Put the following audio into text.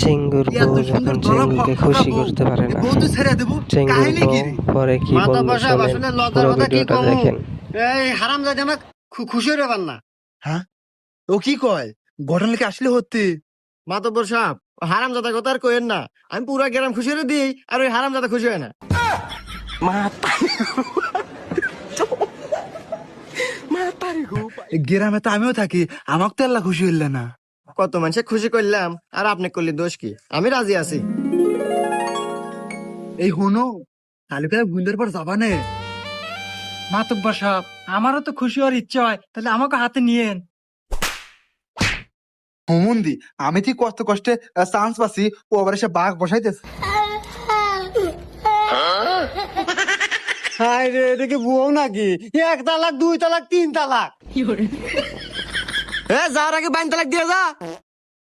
চেঙ্গুর বউ যখন চেঙ্গুকে খুশি করতে পারে না, চেঙ্গুর বউ পরে কি বললো শোনেন, পুরো ভিডিওটা দেখেন। এই হারামজাদা আমাকে খুশি হইতে পার না। হ্যাঁ, ও কি কয়? ঘটনা লিখে আসলে হচ্ছে। মাতব্বর সাহেব, হারামজাদা কথা আর কইেন না। আমি পুরা গ্রাম খুশি হয়ে দিই, আর ওই হারামজাদা খুশি হয় না। গ্রামে তো আমিও থাকি, আমাকে তো আল্লাহ খুশি হইলে না। কত মানুষে খুশি করলাম, আর আপনি করলি দোষ কি? আমি রাজি আছি। এই হনো, কালি ফেরা গুন্দের পর যাবা নে। মাতব্বর সাহেব, আমারও তো খুশি হওয়ার ইচ্ছা হয়, তাহলে আমাকে হাতে নিয়েন। হুমুন্দি, আমি ঠিক কষ্ট কষ্টে চান্স পাচ্ছি, ও আবার এসে বাঘ বসাইতেছে। হাই রে, এটা কি বুয়ো নাকি? 1 তালাক, 2 তালাক, 3 তালাক। যাওয়ার আগে 5 তালাক দিয়ে যা।